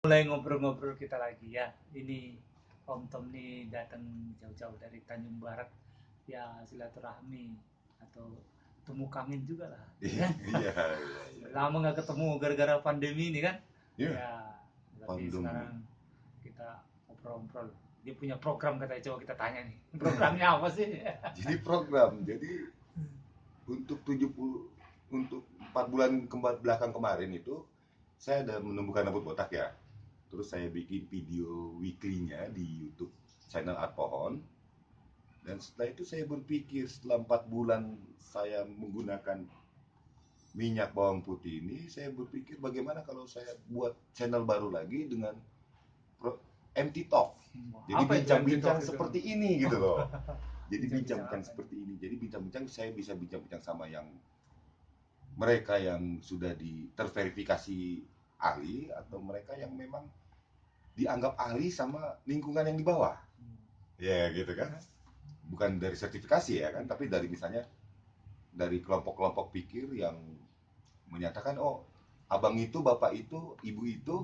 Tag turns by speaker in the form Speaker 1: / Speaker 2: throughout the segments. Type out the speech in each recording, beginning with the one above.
Speaker 1: Mulai ngobrol-ngobrol kita lagi ya. Ini Om Tom nih datang jauh-jauh dari Tanjung Barat. Ya silaturahmi atau temu kangen juga lah, ya
Speaker 2: Iya,
Speaker 1: kan?
Speaker 2: iya, iya, iya.
Speaker 1: Lama nggak ketemu gara-gara pandemi ini kan?
Speaker 2: Iya,
Speaker 1: Ya, tapi
Speaker 2: pandemi.
Speaker 1: sekarang kita ngobrol-ngobrol. Dia punya program katanya, coba kita tanya nih. Programnya apa sih?
Speaker 2: Jadi program, jadi untuk 70 untuk 4 bulan belakang kemarin itu saya ada menumbuhkan rambut botak ya. Terus saya bikin video weekly-nya di YouTube channel Art Pohon. Dan setelah itu saya berpikir setelah 4 bulan saya menggunakan minyak bawang putih ini, saya berpikir bagaimana kalau saya buat channel baru lagi dengan empty talk. Jadi
Speaker 1: Apa itu MT Talk
Speaker 2: bincang-bincang
Speaker 1: itu?
Speaker 2: seperti ini gitu loh. Jadi
Speaker 1: Bincang-bincang
Speaker 2: bincang-bincang
Speaker 1: apa nih?
Speaker 2: seperti ini. Jadi bincang-bincang saya bisa bincang-bincang sama yang mereka yang sudah terverifikasi ahli atau mereka yang memang dianggap ahli sama lingkungan yang di bawah. Ya gitu kan. Bukan dari sertifikasi ya kan, tapi dari misalnya dari kelompok-kelompok pikir yang menyatakan oh abang itu, bapak itu, ibu itu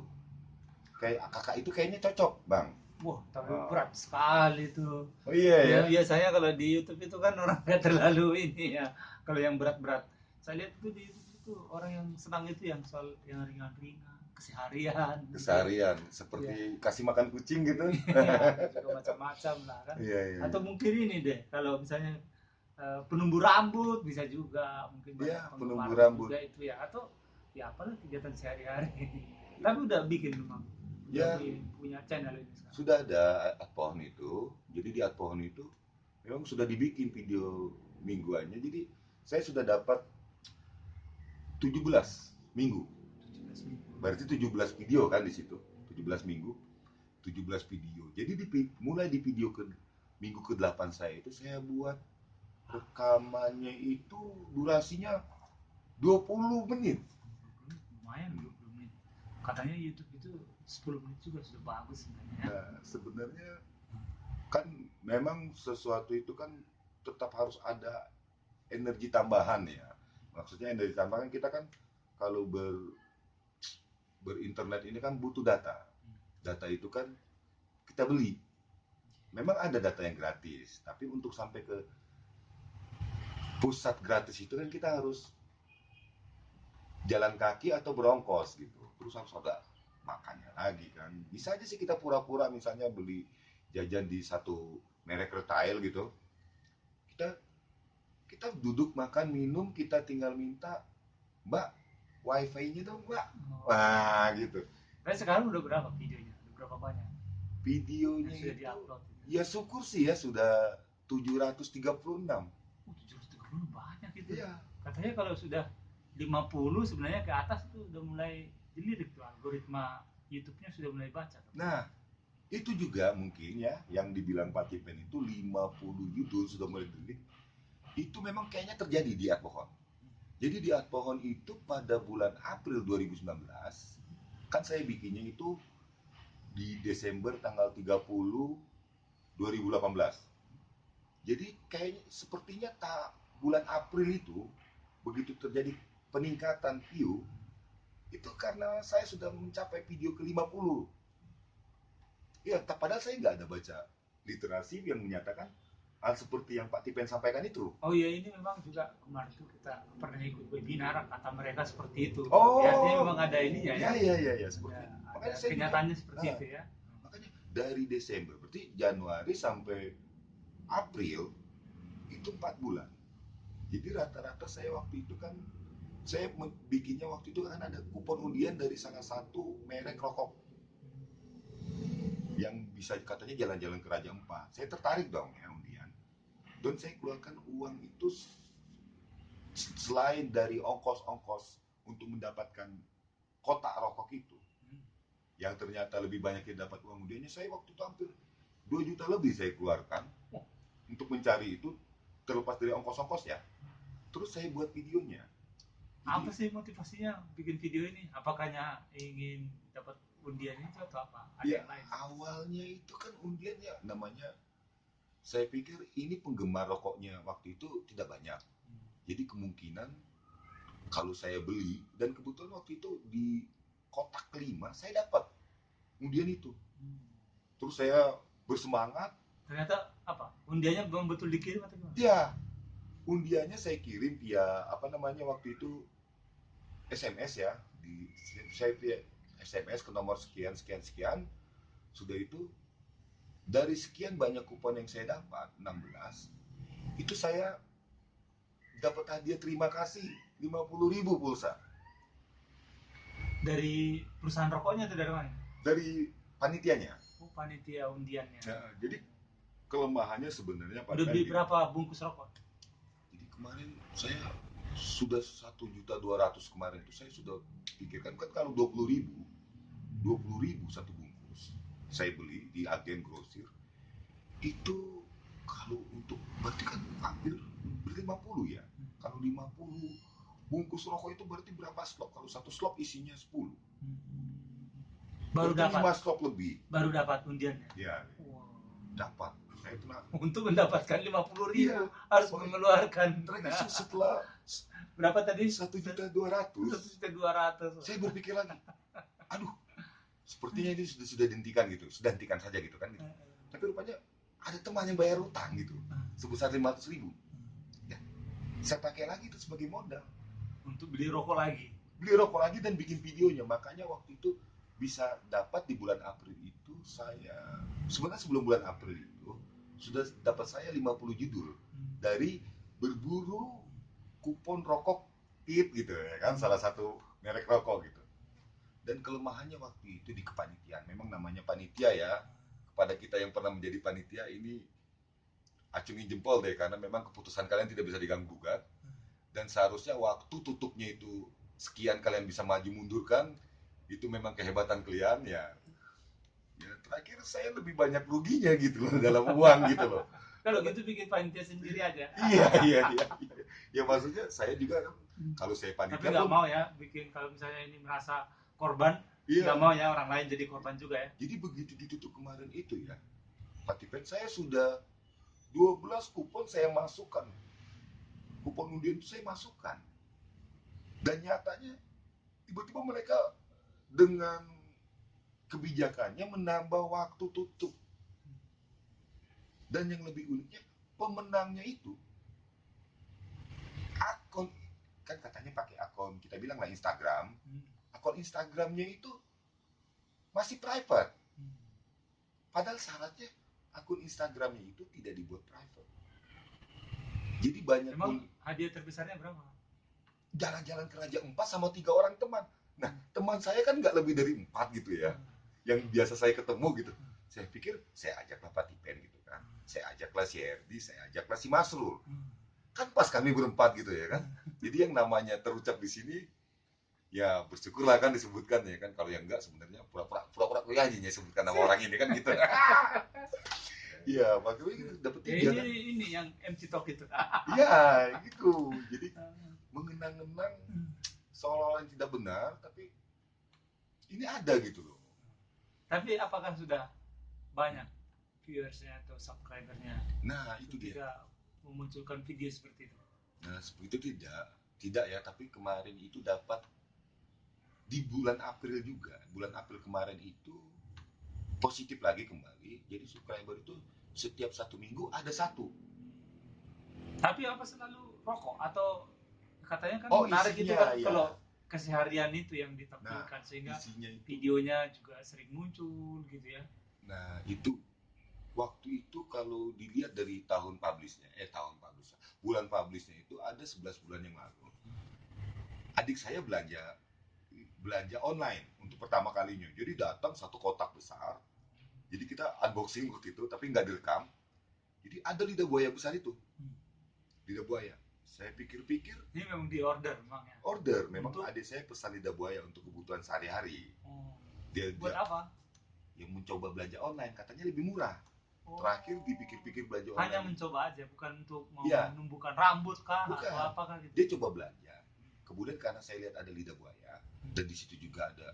Speaker 2: kayak kakak itu kayaknya cocok, Bang.
Speaker 1: Wah, tapi
Speaker 2: Oh,
Speaker 1: berat sekali tuh.
Speaker 2: oh iya
Speaker 1: Ya,
Speaker 2: ya.
Speaker 1: biasanya kalau di YouTube itu kan orang nggak terlalu ini ya. Kalau yang berat-berat, saya lihat itu di YouTube itu orang yang senang itu yang soal yang ringan-ringan, keseharian gitu ya.
Speaker 2: Keseharian
Speaker 1: Ya,
Speaker 2: seperti kasih makan kucing gitu.
Speaker 1: ya ada juga macam-macam lah kan.
Speaker 2: Iya iya
Speaker 1: Atau
Speaker 2: iya.
Speaker 1: mungkin ini deh, kalau misalnya penumbuh rambut bisa juga, mungkin
Speaker 2: Iya,
Speaker 1: banyak
Speaker 2: penumbuh
Speaker 1: penggemarnya
Speaker 2: rambut.
Speaker 1: juga itu ya. Atau ya apalah kegiatan sehari-hari. Tapi udah bikin memang, udah
Speaker 2: Ya,
Speaker 1: punya channel ini sekarang.
Speaker 2: sudah ada at pohon itu. Jadi di at pohon itu memang sudah dibikin video mingguannya. Jadi saya sudah dapat 17 minggu.
Speaker 1: 17 minggu.
Speaker 2: Berarti 17 video kan di situ. 17 minggu, 17 video. Jadi mulai di video ke minggu ke-8 saya itu saya buat rekamannya itu durasinya 20 menit.
Speaker 1: 20 menit lumayan, 20 menit katanya YouTube itu 10 menit juga sudah bagus sebenarnya.
Speaker 2: Nah, sebenarnya kan memang sesuatu itu kan tetap harus ada energi tambahan ya. Maksudnya energi tambahan kita kan kalau berinternet ini kan butuh data. Data itu kan kita beli. Memang ada data yang gratis, tapi untuk sampai ke pusat gratis itu kan kita harus jalan kaki atau berongkos gitu. Terus harus ada makannya lagi kan. Bisa aja sih kita pura-pura misalnya beli jajan di satu merek retail gitu. Kita kita duduk makan minum kita tinggal minta, Mbak, wifi-nya dong, Mbak.
Speaker 1: Oh,
Speaker 2: Wah, gitu.
Speaker 1: dan sekarang udah berapa videonya, udah berapa banyak yang
Speaker 2: Videonya
Speaker 1: sudah
Speaker 2: itu
Speaker 1: diupload itu?
Speaker 2: ya syukur sih ya sudah 736.
Speaker 1: 730 banyak itu.
Speaker 2: Iya.
Speaker 1: Katanya kalau sudah 50 sebenarnya ke atas itu udah mulai dilirik tuh, algoritma YouTube-nya sudah mulai baca tuh.
Speaker 2: Nah, itu juga mungkin ya yang dibilang Pak Tipen itu 50 judul sudah mulai delik. Itu memang kayaknya terjadi di Art Pohon. Jadi di Art Pohon itu pada bulan April 2019 kan saya bikinnya itu di Desember tanggal 30 2018. Jadi kayaknya sepertinya bulan April itu begitu terjadi peningkatan view itu karena saya sudah mencapai video ke-50. Ya, padahal saya nggak ada baca literasi yang menyatakan hal seperti yang Pak Tipen sampaikan itu.
Speaker 1: Oh iya, ini memang juga kemarin tuh kita pernah ikut webinar, kata mereka seperti itu. Ya artinya
Speaker 2: Oh,
Speaker 1: memang ada ininya ya,
Speaker 2: ya ya ya ya
Speaker 1: ada
Speaker 2: seperti itu.
Speaker 1: ada
Speaker 2: Makanya saya bilang,
Speaker 1: kenyataannya seperti
Speaker 2: nah,
Speaker 1: itu ya.
Speaker 2: makanya dari Desember berarti Januari sampai April itu 4 bulan. Jadi rata-rata saya waktu itu kan saya bikinnya waktu itu kan ada kupon undian dari salah satu merek rokok yang bisa katanya jalan-jalan ke Raja Empat. Saya tertarik dong ya undian. Dan saya keluarkan uang itu selain dari ongkos-ongkos untuk mendapatkan kotak rokok itu
Speaker 1: Hmm.
Speaker 2: yang ternyata lebih banyak yang dapat uang undiannya, saya waktu itu hampir 2 juta lebih saya keluarkan untuk mencari itu terlepas dari ongkos-ongkos ya. Terus saya buat videonya.
Speaker 1: Apa
Speaker 2: Jadi
Speaker 1: sih motivasinya bikin video ini? Apakahnya ingin dapat undian itu atau apa? Ada
Speaker 2: ya
Speaker 1: yang lain?
Speaker 2: awalnya itu kan undian ya namanya saya pikir ini penggemar rokoknya waktu itu tidak banyak.
Speaker 1: Hmm.
Speaker 2: Jadi kemungkinan kalau saya beli dan kebetulan waktu itu di kotak kelima saya dapat. undian itu.
Speaker 1: Hmm.
Speaker 2: Terus saya bersemangat.
Speaker 1: Ternyata apa? Undiannya belum betul dikirim atau gimana?
Speaker 2: Ya, undiannya saya kirim via apa namanya waktu itu SMS ya. Saya via SMS ke nomor sekian sekian sekian. Sudah itu dari sekian banyak kupon yang saya dapat 16, itu saya dapat hadiah terima kasih 50.000 pulsa
Speaker 1: Dari perusahaan rokoknya atau dari mana?
Speaker 2: dari panitianya.
Speaker 1: Oh, panitia undiannya.
Speaker 2: Ya, jadi kelemahannya sebenarnya
Speaker 1: Udah beli berapa bungkus rokok?
Speaker 2: Jadi kemarin saya sudah 1.200.000 kemarin itu saya sudah pikirkan kan kalau 20.000 satu bungkus saya beli di agen grosir itu kalau untuk berarti kan hampir 50 ya. Kalau 50 bungkus rokok itu berarti berapa slop? Kalau satu slop isinya 10.
Speaker 1: Baru
Speaker 2: berarti
Speaker 1: dapat
Speaker 2: 5 slop lebih.
Speaker 1: Baru dapat undiannya.
Speaker 2: Ya,
Speaker 1: Wow.
Speaker 2: dapat. Saya kena.
Speaker 1: Untuk mendapatkan 50.000
Speaker 2: Iya.
Speaker 1: harus mengeluarkan.
Speaker 2: Terakhir setelah
Speaker 1: berapa tadi?
Speaker 2: 1.200.000.
Speaker 1: 1.200.000.
Speaker 2: Saya berpikir lagi, aduh, sepertinya ini sudah dihentikan gitu, sudah hentikan saja gitu kan. Gitu. Tapi rupanya ada teman yang bayar utang gitu, sebesar 500.000. Ya, saya pakai lagi itu sebagai modal
Speaker 1: untuk beli rokok lagi.
Speaker 2: Beli rokok lagi dan bikin videonya. Makanya waktu itu bisa dapat di bulan April itu saya sebenarnya sebelum bulan April itu sudah dapat saya 50 judul dari berburu kupon rokok IT gitu ya kan, salah satu merek rokok gitu. Dan kelemahannya waktu itu di kepanitiaan, memang namanya panitia ya, kepada kita yang pernah menjadi panitia ini acungin jempol deh, karena memang keputusan kalian tidak bisa diganggu gugat dan seharusnya waktu tutupnya itu sekian kalian bisa maju mundur kan, itu memang kehebatan kalian ya. Ya terakhir saya lebih banyak ruginya gitu loh dalam uang gitu loh.
Speaker 1: Kalau gitu bikin panitia sendiri aja.
Speaker 2: Iya. Ya maksudnya saya juga kan kalau saya panitia.
Speaker 1: Tapi nggak mau ya bikin, kalau misalnya ini merasa korban, nggak mau ya orang lain jadi korban juga ya.
Speaker 2: Jadi begitu ditutup kemarin itu ya, Patipen saya sudah 12 kupon saya masukkan. Kupon undian itu saya masukkan. Dan nyatanya tiba-tiba mereka dengan kebijakannya menambah waktu tutup. Dan yang lebih uniknya, pemenangnya itu akun, kan katanya pakai akun, kita bilang lah Instagram. Akun Instagramnya itu masih private. Padahal syaratnya akun Instagramnya itu tidak dibuat private. Jadi banyak.
Speaker 1: Emang hadiah terbesarnya berapa?
Speaker 2: Jalan-jalan ke Raja Empat sama 3 orang teman. Nah, teman saya kan nggak lebih dari 4 gitu ya. Yang biasa saya ketemu gitu. Saya pikir saya ajaklah Pak Tipen gitu kan. Saya ajaklah si Erdi, saya ajaklah si Masrul. Kan pas kami berempat gitu ya kan. Jadi yang namanya terucap di sini ya bersyukurlah kan disebutkan ya kan. Kalau yang enggak sebenarnya pura-pura aja sebutkan nama orang ini kan gitu. Iya, makanya gitu dapat 3 kan.
Speaker 1: Ini yang MC Talk itu.
Speaker 2: Iya, gitu. Jadi mengenang-enang seolah-olah tidak benar, tapi ini ada gitu loh.
Speaker 1: Tapi apakah sudah banyak viewersnya atau subscribernya?
Speaker 2: Nah, itu dia.
Speaker 1: Memunculkan video seperti itu.
Speaker 2: Nah, seperti itu tidak ya. Tapi kemarin itu dapat di bulan April juga. Bulan April kemarin itu positif lagi kembali. Jadi subscriber itu setiap 1 minggu ada 1.
Speaker 1: Tapi apa selalu rokok atau katanya kan menarik
Speaker 2: isinya,
Speaker 1: itu kan
Speaker 2: ya.
Speaker 1: Kalau keseharian itu yang ditampilkan, sehingga videonya juga sering muncul gitu ya.
Speaker 2: Nah itu waktu itu kalau dilihat dari bulan publishnya itu ada 11 bulan yang lalu. Adik saya belanja online untuk pertama kalinya. Jadi datang 1 kotak besar. Jadi kita unboxing waktu itu, tapi nggak direkam. Jadi ada lidah buaya besar itu. Lidah buaya. Saya pikir-pikir,
Speaker 1: ini memang di order memang ya?
Speaker 2: Order, memang adik saya pesan lidah buaya untuk kebutuhan sehari-hari. Dia
Speaker 1: buat apa?
Speaker 2: Yang mencoba belanja online, katanya lebih murah. Terakhir dipikir-pikir belanja online.
Speaker 1: Hanya mencoba aja, bukan untuk menumbuhkan rambut kah?
Speaker 2: Bukan.
Speaker 1: Atau apa kah gitu?
Speaker 2: Dia coba belanja. Kemudian karena saya lihat ada lidah buaya dan di situ juga ada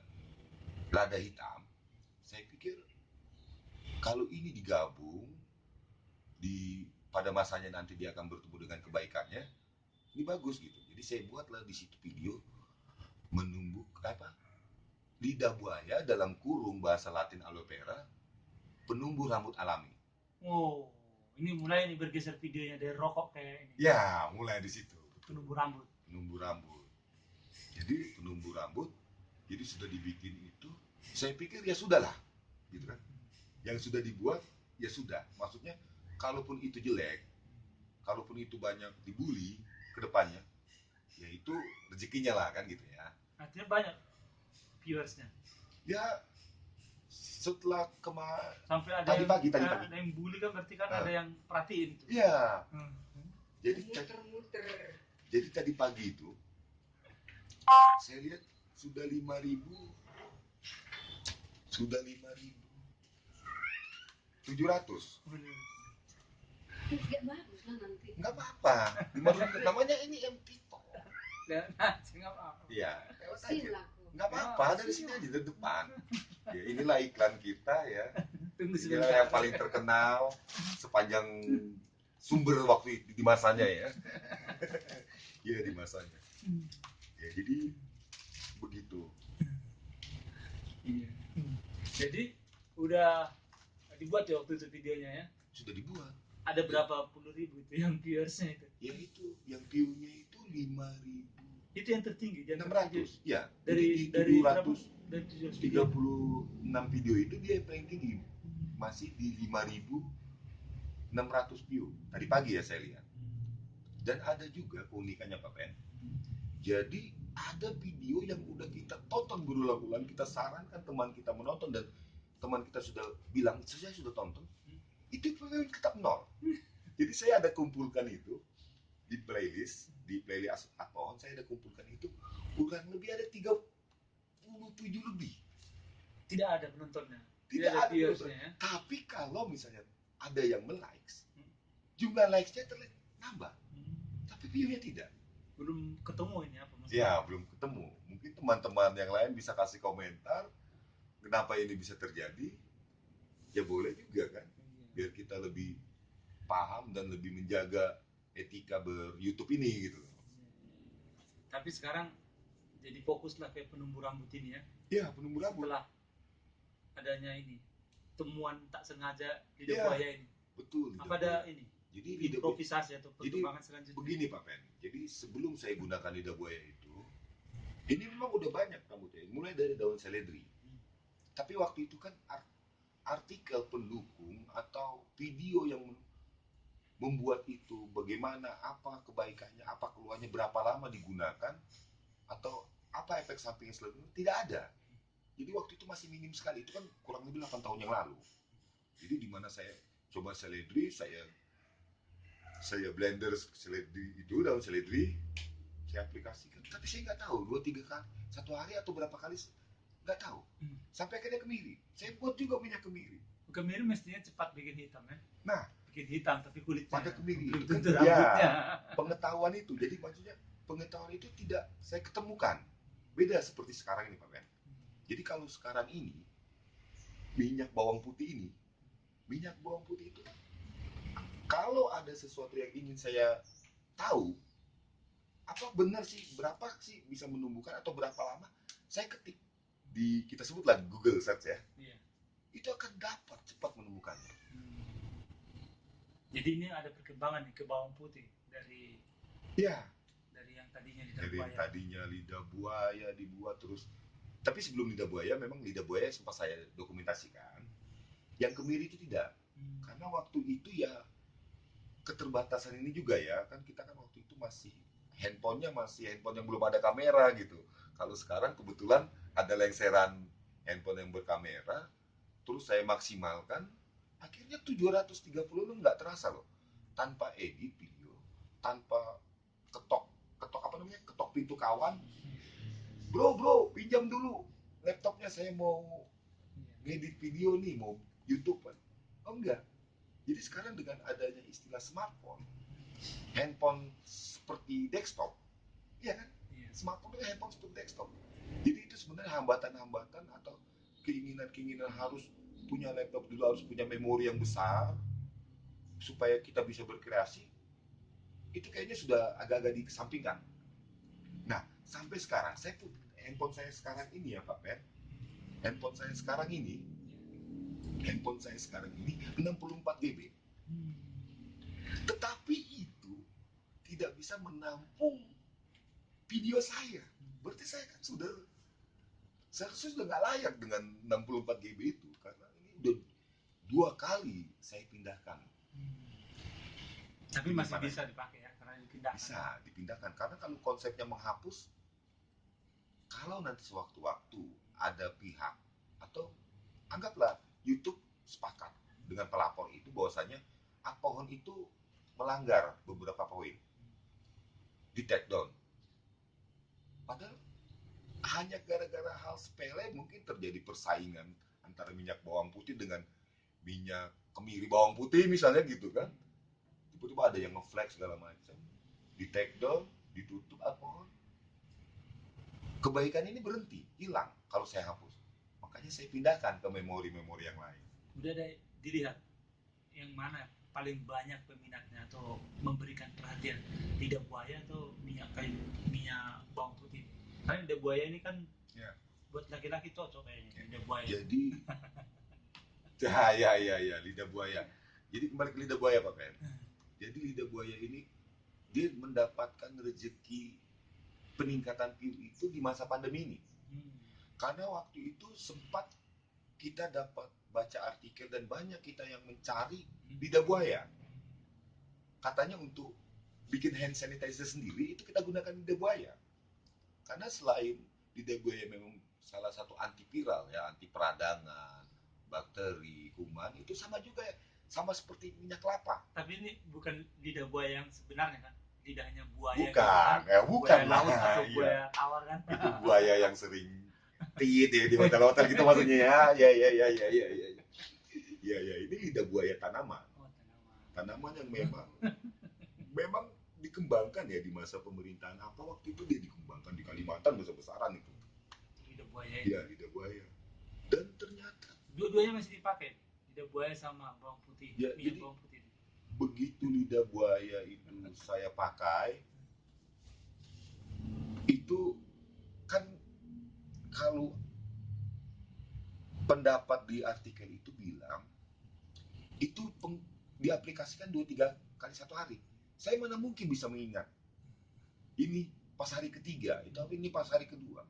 Speaker 2: lada hitam, saya pikir kalau ini digabung pada masanya nanti dia akan bertemu dengan kebaikannya, ini bagus gitu. Jadi saya buatlah di situ video menumbuh lidah buaya dalam kurung bahasa Latin aloe vera, penumbuh rambut alami.
Speaker 1: Oh, ini mulai nih bergeser videonya dari rokok kayak ini.
Speaker 2: Ya, mulai di situ.
Speaker 1: Penumbuh rambut.
Speaker 2: Penumbuh rambut. Jadi penumbuh rambut, jadi sudah dibikin itu. Saya pikir ya sudahlah, gitu kan. Yang sudah dibuat ya sudah. Maksudnya, kalaupun itu jelek, kalaupun itu banyak dibully ke depannya, ya itu rezekinya lah kan gitu ya.
Speaker 1: Artinya banyak viewersnya.
Speaker 2: Ya setelah kemarin
Speaker 1: Sampai ada
Speaker 2: tadi
Speaker 1: yang
Speaker 2: pagi.
Speaker 1: ada yang bully kan berarti kan ada yang perhatiin itu.
Speaker 2: Iya.
Speaker 1: Hmm.
Speaker 2: Jadi jadi tadi pagi itu saya lihat sudah 5.000, sudah 5.700.
Speaker 3: Nggak bagus lah nanti.
Speaker 2: Nggak apa-apa. 5.000 namanya ini empty talk.
Speaker 1: Dan nggak apa-apa.
Speaker 2: Iya, lewat aja.
Speaker 3: Pusing lah aku.
Speaker 2: Nggak apa-apa, dari sini aja dari depan. Ya inilah iklan kita ya.
Speaker 1: Tunggu
Speaker 2: Inilah
Speaker 1: sebentar.
Speaker 2: yang paling terkenal sepanjang sumber waktu itu di masanya ya. Iya di masanya. Ya jadi begitu.
Speaker 1: Iya. Jadi udah dibuat ya waktu itu videonya ya.
Speaker 2: Sudah dibuat.
Speaker 1: Ada berapa puluh ribu itu yang viewersnya itu?
Speaker 2: Ya itu yang view-nya itu 5.600.
Speaker 1: Itu yang tertinggi. Yang tertinggi.
Speaker 2: Ya.
Speaker 1: Dari
Speaker 2: Jadi
Speaker 1: berapa?
Speaker 2: 736
Speaker 1: Dari 700 video.
Speaker 2: video itu dia yang paling tinggi. Masih di 5.600 view. Tadi pagi ya saya lihat. Dan ada juga keunikannya Pak Pen. Jadi ada video yang udah kita tonton berulang-ulang, kita sarankan teman kita menonton dan teman kita sudah bilang saya sudah tonton, itu tetap nol. Jadi saya ada kumpulkan itu di playlist Adpohon, saya ada kumpulkan itu kurang lebih ada 37 lebih.
Speaker 1: Tidak ada penontonnya.
Speaker 2: Tidak ada
Speaker 1: viewersnya ya.
Speaker 2: Tapi kalau misalnya ada yang melikes, jumlah likesnya nambah, tapi view-nya tidak.
Speaker 1: Belum ketemu ini apa maksudnya?
Speaker 2: Ya, belum ketemu. Mungkin teman-teman yang lain bisa kasih komentar kenapa ini bisa terjadi. Ya boleh juga kan. Biar kita lebih paham dan lebih menjaga etika ber-YouTube ini gitu.
Speaker 1: Tapi sekarang jadi fokuslah ke penumbuh rambut ini ya.
Speaker 2: Ya, penumbuh rambut.
Speaker 1: Setelah adanya ini temuan tak sengaja lidah
Speaker 2: Ya,
Speaker 1: buaya ini.
Speaker 2: Betul.
Speaker 1: Apa ada ini?
Speaker 2: Jadi lidah
Speaker 1: Improvisasi atau perkembangan selanjutnya?
Speaker 2: begini Pak Pen. Jadi sebelum saya gunakan lidah buaya itu, ini memang udah banyak rambutnya. Mulai dari daun seledri. Tapi waktu itu kan artikel pendukung atau video yang membuat itu bagaimana, apa kebaikannya, apa keluarnya, berapa lama digunakan, atau apa efek sampingnya selanjutnya, tidak ada. Jadi waktu itu masih minim sekali. Itu kan kurang lebih 8 tahun yang lalu. Jadi di mana saya coba seledri, saya blender seledri itu, daun seledri, saya aplikasikan. Tapi saya nggak tahu 2-3 kali, satu hari atau berapa kali, nggak tahu. Sampai akhirnya kemiri. Saya buat juga minyak kemiri.
Speaker 1: Kemiri mestinya cepat bikin hitam ya.
Speaker 2: Nah,
Speaker 1: bikin hitam tapi kulitnya
Speaker 2: pada kemiri
Speaker 1: belum
Speaker 2: itu kan
Speaker 1: tentu rambutnya.
Speaker 2: pengetahuan itu. Jadi maksudnya pengetahuan itu tidak saya ketemukan. Beda seperti sekarang ini Pak Ben. Jadi kalau sekarang ini minyak bawang putih itu kalau ada sesuatu yang ingin saya tahu, apa benar sih, berapa sih bisa menumbuhkan atau berapa lama, saya ketik di, kita sebutlah Google search ya.
Speaker 1: Iya.
Speaker 2: Itu akan dapat cepat menemukannya.
Speaker 1: Jadi ini ada perkembangan nih ke bawang putih dari
Speaker 2: Ya,
Speaker 1: dari yang tadinya lidah
Speaker 2: dari
Speaker 1: buaya.
Speaker 2: tadinya lidah buaya dibuat terus. Tapi sebelum lidah buaya, memang lidah buaya sempat saya dokumentasikan. Yang kemiri itu tidak. Karena waktu itu ya keterbatasan ini juga ya, kan kita kan waktu itu masih handphone yang belum ada kamera gitu. Kalau sekarang kebetulan ada lenseran handphone yang berkamera, terus saya maksimalkan, akhirnya 736 nggak terasa loh. Tanpa edit video, tanpa ketok apa namanya, ketok pintu kawan, bro pinjam dulu laptopnya, saya mau ngedit video nih, mau YouTube kan. Oh enggak. Jadi sekarang dengan adanya istilah smartphone, handphone seperti desktop, iya kan? Smartphone itu handphone seperti desktop. Jadi itu sebenarnya hambatan-hambatan atau keinginan harus punya laptop dulu, harus punya memori yang besar supaya kita bisa berkreasi. Itu kayaknya sudah agak-agak dikesampingkan. Nah, sampai sekarang handphone saya sekarang ini ya Pak Ben, Handphone saya sekarang ini, handphone saya sekarang ini 64 GB. Tetapi itu tidak bisa menampung video saya. Berarti saya kan seharusnya sudah nggak layak dengan 64 GB itu, karena ini udah 2 kali saya pindahkan.
Speaker 1: Tapi masih bisa dipakai ya, karena dipindahkan.
Speaker 2: Bisa dipindahkan, karena kalau konsepnya menghapus, kalau nanti sewaktu-waktu ada pihak atau anggaplah YouTube sepakat dengan pelapor itu bahwasanya Adpohon itu melanggar beberapa poin, di take down. Padahal hanya gara-gara hal sepele mungkin terjadi persaingan antara minyak bawang putih dengan minyak kemiri bawang putih misalnya gitu kan. Tiba-tiba ada yang nge-flag segala macam, di take down, ditutup Adpohon. Kebaikan ini berhenti, hilang kalau saya hapus. Makanya saya pindahkan ke memori-memori yang lain.
Speaker 1: Udah ada dilihat yang mana paling banyak peminatnya atau memberikan perhatian, lidah buaya atau minyak kayu, minyak bawang putih? Karena lidah buaya ini kan
Speaker 2: Ya.
Speaker 1: buat laki-laki cocok kayaknya, lidah buaya.
Speaker 2: Jadi ya lidah buaya. Jadi kembali ke lidah buaya Pak Pen. Jadi lidah buaya ini dia mendapatkan rezeki peningkatan view itu di masa pandemi ini. Karena waktu itu sempat kita dapat baca artikel dan banyak kita yang mencari lidah buaya. Katanya untuk bikin hand sanitizer sendiri itu kita gunakan lidah buaya. Karena selain lidah buaya memang salah satu antiviral ya, anti peradangan, bakteri, kuman, itu sama juga ya, sama seperti minyak kelapa.
Speaker 1: Tapi ini bukan lidah buaya yang sebenarnya kan, lidahnya buaya.
Speaker 2: Bukan,
Speaker 1: gitu kan?
Speaker 2: bukan
Speaker 1: Buaya laut atau
Speaker 2: iya.
Speaker 1: buaya tawar kan?
Speaker 2: Itu buaya yang sering tit ya di hotel-hotel gitu maksudnya ya. Ya, ini lidah buaya tanaman.
Speaker 1: Oh, tanaman.
Speaker 2: Tanaman yang memang dikembangkan ya di masa pemerintahan apa waktu itu, dia dikembangkan di Kalimantan besar-besaran itu.
Speaker 1: Lidah buaya.
Speaker 2: Iya, lidah buaya. Dan ternyata
Speaker 1: dua-duanya masih dipakai, lidah buaya sama bawang putih.
Speaker 2: Ya,
Speaker 1: minyak
Speaker 2: jadi
Speaker 1: bawang putih.
Speaker 2: begitu lidah buaya itu saya pakai, itu kan kalau pendapat di artikel itu bilang itu diaplikasikan 2-3 kali satu hari. Saya mana mungkin bisa mengingat ini pas hari ketiga, itu ini pas hari kedua,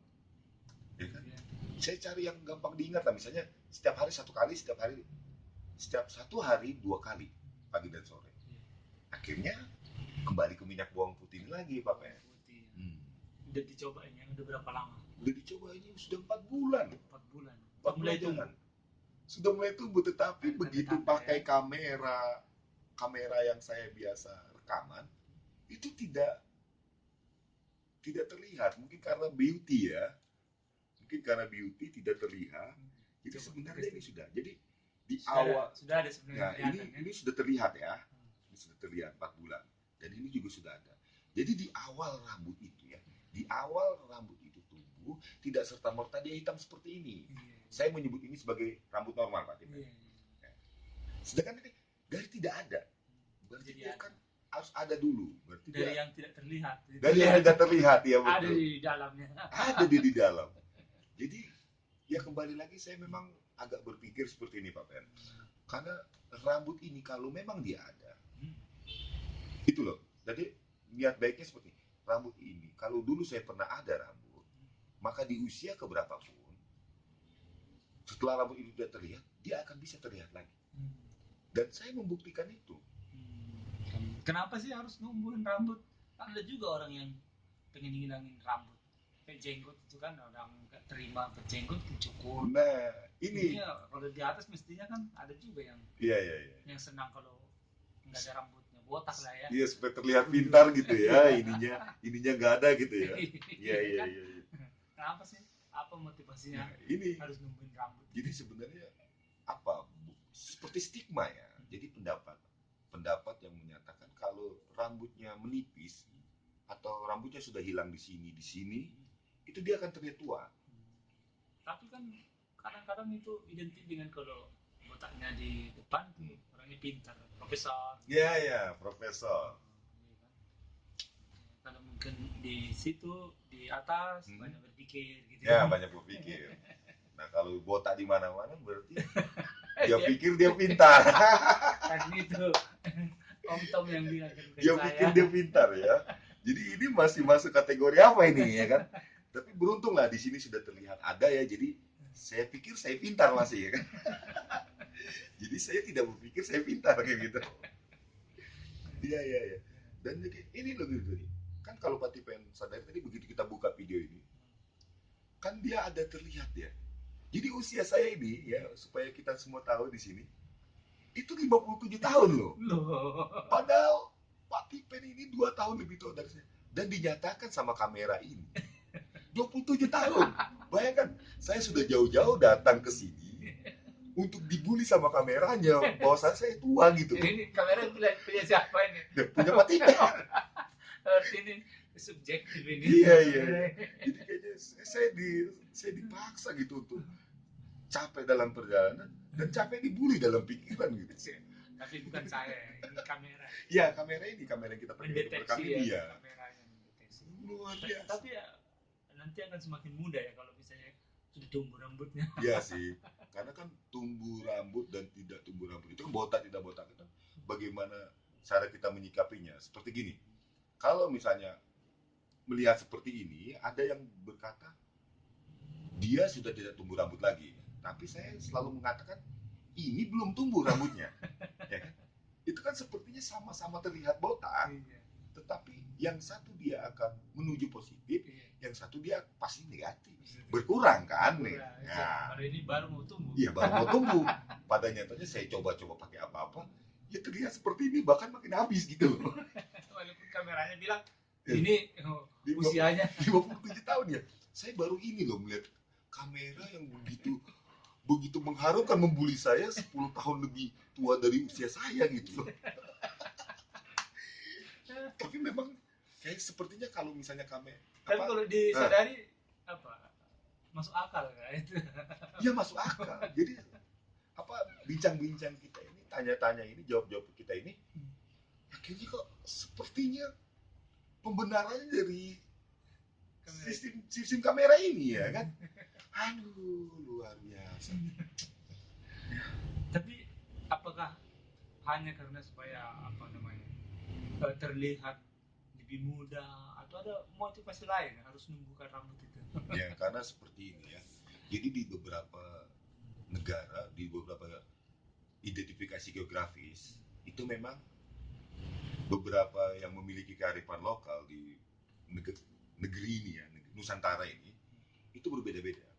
Speaker 2: ya kan? Saya cari yang gampang diingat lah, misalnya setiap hari 1 kali, setiap 1 hari 2 kali, pagi dan sore. Akhirnya kembali ke minyak bawang putih ini lagi Pak Pen.
Speaker 1: Udah dicobain ya, udah berapa lama?
Speaker 2: Udah dicoba ini sudah 4 bulan.
Speaker 1: 4 bulan.
Speaker 2: Mulai tumbuh. Sudah mulai tumbuh, tetapi begitu pakai kamera yang saya biasa rekaman, itu tidak terlihat. Mungkin karena beauty ya. Mungkin karena beauty tidak terlihat. Jadi sebenarnya ini sudah. Jadi di awal
Speaker 1: sudah ada sebenarnya.
Speaker 2: Nah, ini sudah terlihat ya. Ini sudah terlihat 4 bulan. Dan ini juga sudah ada. Jadi di awal rambut itu ya, di awal rambut itu tumbuh, tidak serta-merta dia hitam seperti ini. Saya menyebut ini sebagai rambut normal Pak. Sedangkan ini dari tidak ada. Berarti dia kan harus ada dulu. Berarti
Speaker 1: dari yang tidak terlihat.
Speaker 2: Dari yang tidak terlihat ya betul.
Speaker 1: Ada di dalamnya.
Speaker 2: Ada di dalam. Jadi ya kembali lagi saya memang agak berpikir seperti ini Pak Pen. Karena rambut ini kalau memang dia ada, itu loh. Jadi niat baiknya seperti ini. Rambut ini kalau dulu saya pernah ada rambut, maka di usia keberapapun, setelah rambut itu tidak terlihat, dia akan bisa terlihat lagi. Dan saya membuktikan itu.
Speaker 1: Kenapa sih harus numbuhin rambut? Ada juga orang yang pengen ngilangin rambut. Kayak jenggot itu kan orang nggak terima berjenggot dicukur.
Speaker 2: Nah, ini
Speaker 1: ya, kalau di atas mestinya kan ada juga yang yang senang kalau nggak ada rambutnya, botak lah ya.
Speaker 2: Iya, supaya terlihat pintar gitu ya, ininya nggak ada gitu ya. Iya.
Speaker 1: Kenapa sih? Apa motivasinya?
Speaker 2: Nah, ini
Speaker 1: harus numbuhin rambut.
Speaker 2: Jadi sebenarnya apa? Seperti stigma ya. Jadi pendapat yang menyatakan kalau rambutnya menipis atau rambutnya sudah hilang di sini, itu dia akan terlihat tua.
Speaker 1: Tapi kan kadang-kadang itu identik dengan kalau botaknya di depan tuh orangnya pintar, profesor.
Speaker 2: Iya, profesor.
Speaker 1: Kalau mungkin di situ di atas banyak berpikir gitu.
Speaker 2: Ya, banyak berpikir. Nah kalau botak di mana-mana berarti dia pikir dia pintar.
Speaker 1: Kan itu Om Tom yang bilang kan, bukan
Speaker 2: Dia
Speaker 1: saya.
Speaker 2: pikir dia pintar ya. Jadi ini masih masuk kategori apa ini ya kan? Tapi beruntung lah di sini sudah terlihat ada ya. Jadi saya pikir saya pintar masih ya kan. Jadi saya tidak berpikir saya pintar kayak gitu. Iya iya iya. Dan ini loh gitu nih. Kan kalau Pak Tipen sadar tadi begitu kita buka video ini, kan dia ada terlihat ya. Jadi usia saya ini ya supaya kita semua tahu di sini itu 57 tahun loh.
Speaker 1: Loh.
Speaker 2: Padahal Pak Tipen ini 2 tahun lebih tua dari saya. Dan dinyatakan sama kamera ini 27 tahun. Bayangkan, saya sudah jauh-jauh datang ke sini untuk dibully sama kameranya bahwa saya tua gitu.
Speaker 1: Ini kamera punya siapa ini?
Speaker 2: Punya Pak Tipen.
Speaker 1: Ini subjektif ini.
Speaker 2: Iya iya. Jadi kayaknya saya dipaksa gitu untuk capek dalam perjalanan dan capek dibully dalam pikiran gitu.
Speaker 1: Tapi bukan saya, ini kamera.
Speaker 2: Iya, kamera yang kita pakai untuk
Speaker 1: Mendeteksi
Speaker 2: rekam
Speaker 1: ya,
Speaker 2: ini ya.
Speaker 1: kameranya mendeteksi.
Speaker 2: Luar biasa.
Speaker 1: Tapi ya nanti akan semakin mudah ya kalau misalnya sudah tumbuh rambutnya.
Speaker 2: Iya sih. Karena kan tumbuh rambut dan tidak tumbuh rambut itu kan botak tidak botak itu bagaimana cara kita menyikapinya. Seperti gini. Kalau misalnya melihat seperti ini, ada yang berkata dia sudah tidak tumbuh rambut lagi. Tapi saya selalu mengatakan ini belum tumbuh rambutnya. Ya kan? Itu kan sepertinya sama-sama terlihat botak,
Speaker 1: Iya.
Speaker 2: tetapi yang satu dia akan menuju positif,
Speaker 1: Iya.
Speaker 2: yang satu dia pasti negatif. Berkurang kan nih.
Speaker 1: Nah, hari ini baru mau tumbuh.
Speaker 2: Iya, baru mau tumbuh. Pada nyatanya saya coba-coba pakai apa-apa, ya terlihat seperti ini, bahkan makin habis gitu loh.
Speaker 1: Walaupun kameranya bilang
Speaker 2: Ya.
Speaker 1: ini usianya
Speaker 2: 57 tahun ya. Saya baru ini loh melihat kamera yang begitu mengharukan membuli saya 10 tahun lebih tua dari usia saya gitu loh. Tapi memang kayak sepertinya kalau misalnya kamera
Speaker 1: tapi kalau disadari apa masuk akal kan itu.
Speaker 2: Ya masuk akal. Jadi apa bincang-bincang kita ini, tanya-tanya ini, jawab-jawab kita ini akhirnya kok sepertinya pembenarannya dari sistem kamera ini ya kan. Aduh, luar biasa.
Speaker 1: Tapi apakah hanya karena supaya apa namanya terlihat lebih muda atau ada motivasi lain harus menumbuhkan rambut itu?
Speaker 2: Ya karena seperti ini ya. Jadi di beberapa negara, di beberapa identifikasi geografis itu memang beberapa yang memiliki kearifan lokal di negeri ini ya, Nusantara ini itu berbeda-beda.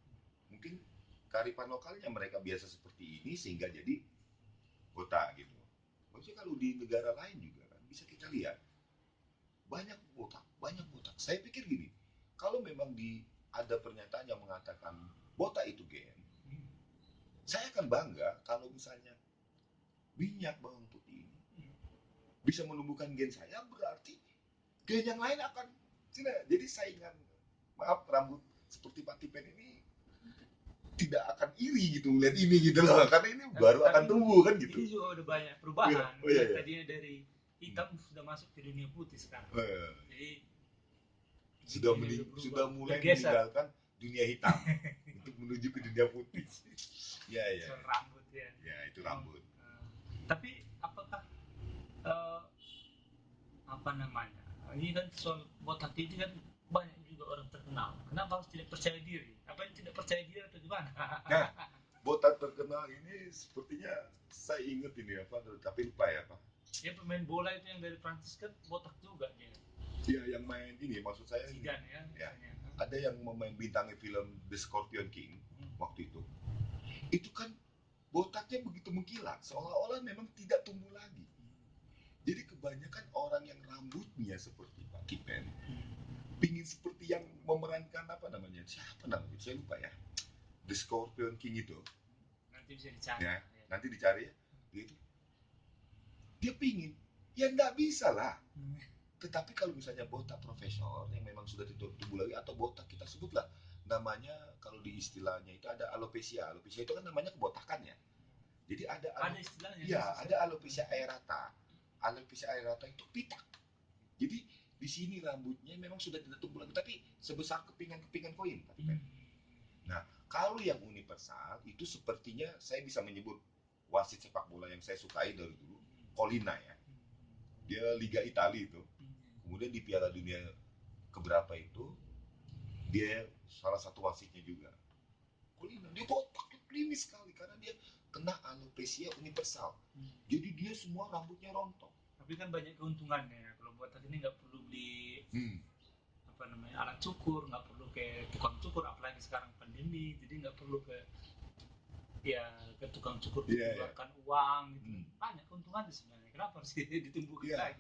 Speaker 2: Mungkin kearifan lokalnya mereka biasa seperti ini sehingga jadi kota gitu. Maksudnya kalau di negara lain juga kan bisa kita lihat banyak botak. Saya pikir gini, kalau memang ada pernyataan yang mengatakan botak itu gen, saya akan bangga kalau misalnya minyak bawang putih ini bisa menumbuhkan gen saya, berarti gen yang lain akan jadi saingan, maaf, rambut seperti Pak Tipen ini tidak akan iri gitu melihat ini gitu loh, karena ini baru akan tumbuh kan gitu.
Speaker 1: Ini juga udah banyak perubahan.
Speaker 2: Iya.
Speaker 1: Tadinya dari hitam sudah masuk ke dunia putih sekarang. Jadi
Speaker 2: sudah mulai meninggalkan dunia hitam untuk menuju ke dunia putih. Ya.
Speaker 1: Rambut ya.
Speaker 2: Ya itu rambut.
Speaker 1: Tapi apakah apa namanya? Ini kan soal botak ini kan banyak juga orang terkenal. Kenapa harus tidak percaya diri? Apa yang tidak percaya diri atau gimana?
Speaker 2: Nah, botak terkenal ini sepertinya saya ingat ini apa, tapi lupa ya Pak.
Speaker 1: Ya pemain bola itu yang dari Prancis kan botak juga dia.
Speaker 2: Iya, yang main ini maksud saya
Speaker 1: Zidane ya.
Speaker 2: Ada yang memain bintangnya film The Scorpion King waktu itu. Itu kan botaknya begitu mengkilat, seolah-olah memang tidak tumbuh lagi. Jadi kebanyakan orang yang rambutnya seperti Pak Tipen pingin seperti yang memerankan apa namanya, siapa namanya, saya lupa ya, The Scorpion King itu.
Speaker 1: Nanti bisa dicari
Speaker 2: ya. Nanti dicari ya gitu. Dia pingin, ya nggak bisa lah. Tetapi kalau misalnya botak profesional yang memang sudah tumbuh lagi, atau botak kita sebutlah namanya, kalau di istilahnya itu ada alopecia. Alopecia itu kan namanya kebotakan ya. Jadi ada
Speaker 1: istilahnya.
Speaker 2: Iya, ada alopecia aerata. Alopecia aerata itu pitak. Jadi di sini rambutnya memang sudah tidak tumbuh lagi, tapi sebesar kepingan-kepingan koin. Nah, Kalau yang universal itu sepertinya saya bisa menyebut wasit sepak bola yang saya sukai dari dulu, Colina ya. Dia Liga Italia itu. Kemudian di Piala Dunia keberapa itu dia salah satu wasitnya juga. Colina dia botak klimis sekali karena dia kena alopecia universal. Jadi dia semua rambutnya rontok.
Speaker 1: Tapi kan banyak keuntungannya ya. Kalau buat ini nggak perlu beli apa namanya alat cukur, nggak perlu ke tukang cukur, apalagi sekarang pandemi, jadi nggak perlu ke tukang cukur
Speaker 2: Iya, iya.
Speaker 1: mengeluarkan uang gitu. Banyak keuntungannya sebenarnya. Kenapa harus ditumbuhin
Speaker 2: Iya.
Speaker 1: lagi?